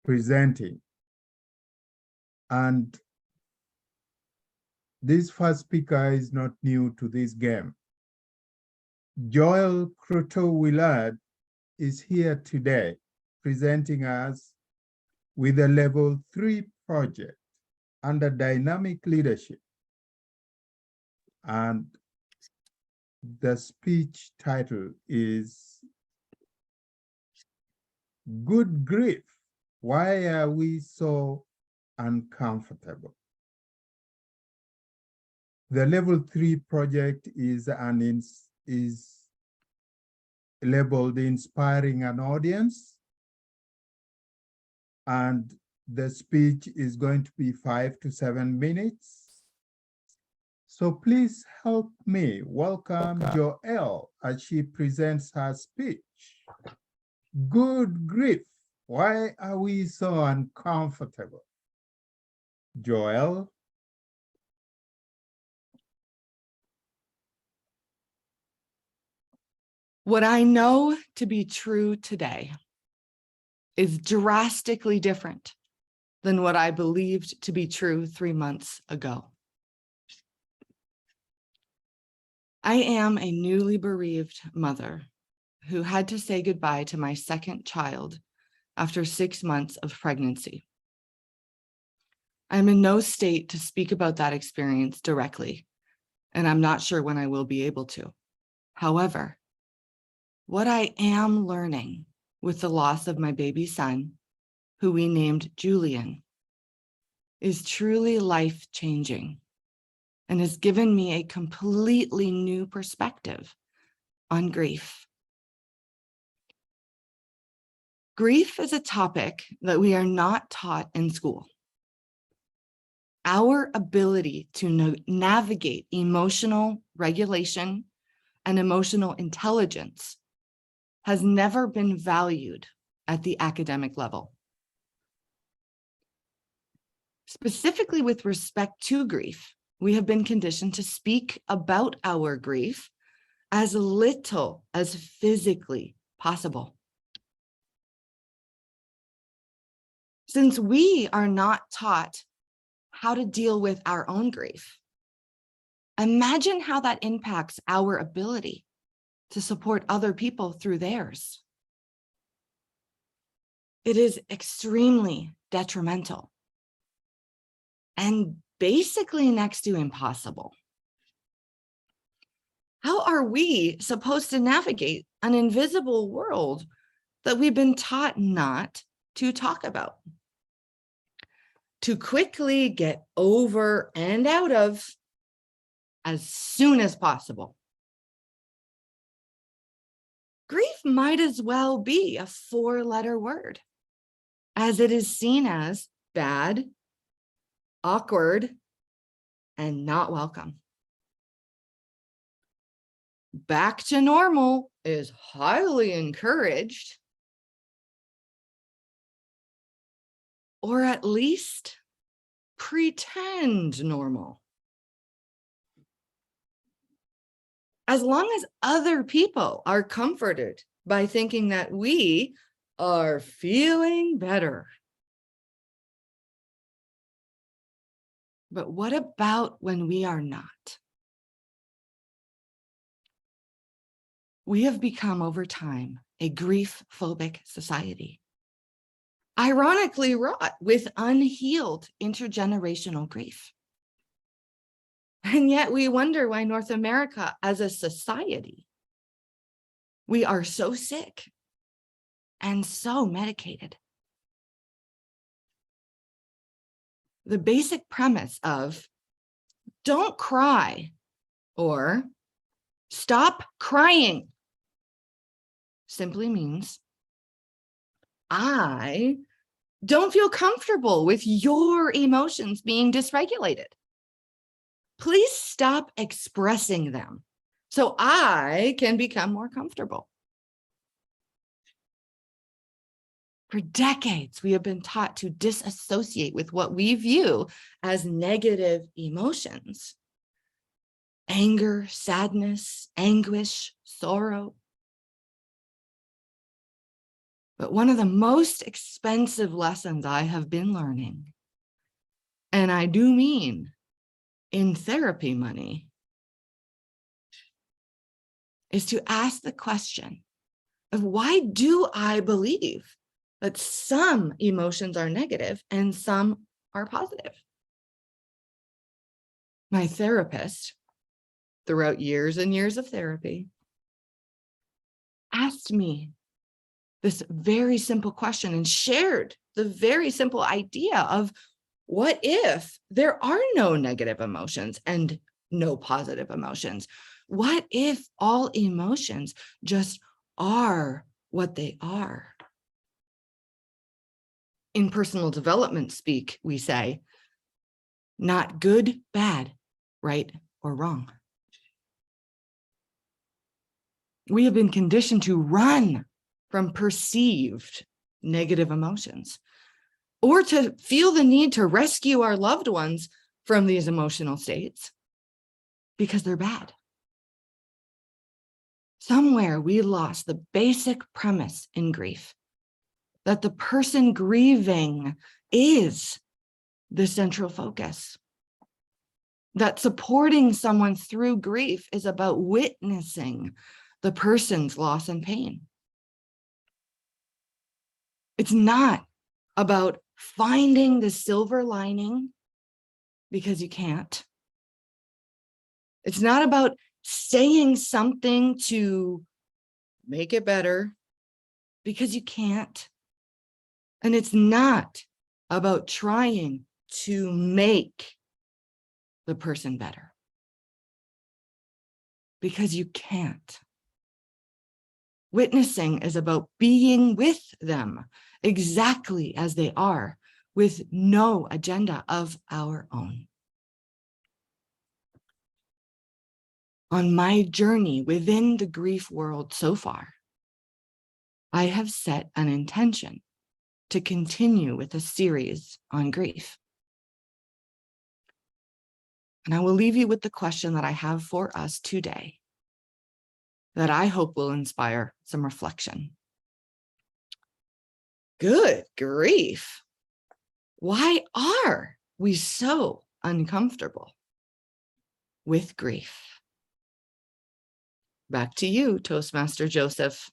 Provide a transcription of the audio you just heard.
presenting. And this first speaker is not new to this game. Joelle Croteau-Willard is here today presenting us with a level 3 project under dynamic leadership. And the speech title is Good Grief, Why Are We So Uncomfortable? The level 3 project is labeled Inspiring an Audience, and the speech is going to be 5 to 7 minutes. So please help me welcome Joelle as she presents her speech. Good grief, why are we so uncomfortable? Joelle? What I know to be true today is drastically different than what I believed to be true 3 months ago. I am a newly bereaved mother who had to say goodbye to my second child after 6 months of pregnancy. I'm in no state to speak about that experience directly, and I'm not sure when I will be able to. However, what I am learning with the loss of my baby son, who we named Julian, is truly life-changing and has given me a completely new perspective on grief. Grief is a topic that we are not taught in school. Our ability to navigate emotional regulation and emotional intelligence has never been valued at the academic level. Specifically with respect to grief, we have been conditioned to speak about our grief as little as physically possible. Since we are not taught how to deal with our own grief, imagine how that impacts our ability to support other people through theirs. It is extremely detrimental and basically next to impossible. How are we supposed to navigate an invisible world that we've been taught not to talk about? To quickly get over and out of as soon as possible. Grief might as well be a 4-letter word, as it is seen as bad, awkward, and not welcome. Back to normal is highly encouraged, or at least pretend normal. As long as other people are comforted by thinking that we are feeling better. But what about when we are not? We have become over time a grief-phobic society, ironically wrought with unhealed intergenerational grief. And yet we wonder why North America as a society, we are so sick and so medicated. The basic premise of don't cry or stop crying simply means I don't feel comfortable with your emotions being dysregulated. Please stop expressing them so I can become more comfortable. For decades, we have been taught to disassociate with what we view as negative emotions. Anger, sadness, anguish, sorrow. But one of the most expensive lessons I have been learning, and I do mean in therapy money, is to ask the question of why do I believe that some emotions are negative and some are positive? My therapist, throughout years and years of therapy, asked me this very simple question and shared the very simple idea of what if there are no negative emotions and no positive emotions? What if all emotions just are what they are? In personal development speak, we say, not good, bad, right, or wrong. We have been conditioned to run from perceived negative emotions, or to feel the need to rescue our loved ones from these emotional states because they're bad. Somewhere we lost the basic premise in grief, that the person grieving is the central focus. That supporting someone through grief is about witnessing the person's loss and pain. It's not about finding the silver lining because you can't. It's not about saying something to make it better because you can't. And it's not about trying to make the person better because you can't. Witnessing is about being with them exactly as they are, with no agenda of our own. On my journey within the grief world so far, I have set an intention to continue with a series on grief. And I will leave you with the question that I have for us today, that I hope will inspire some reflection. Good grief. Why are we so uncomfortable with grief? Back to you, Toastmaster Joseph.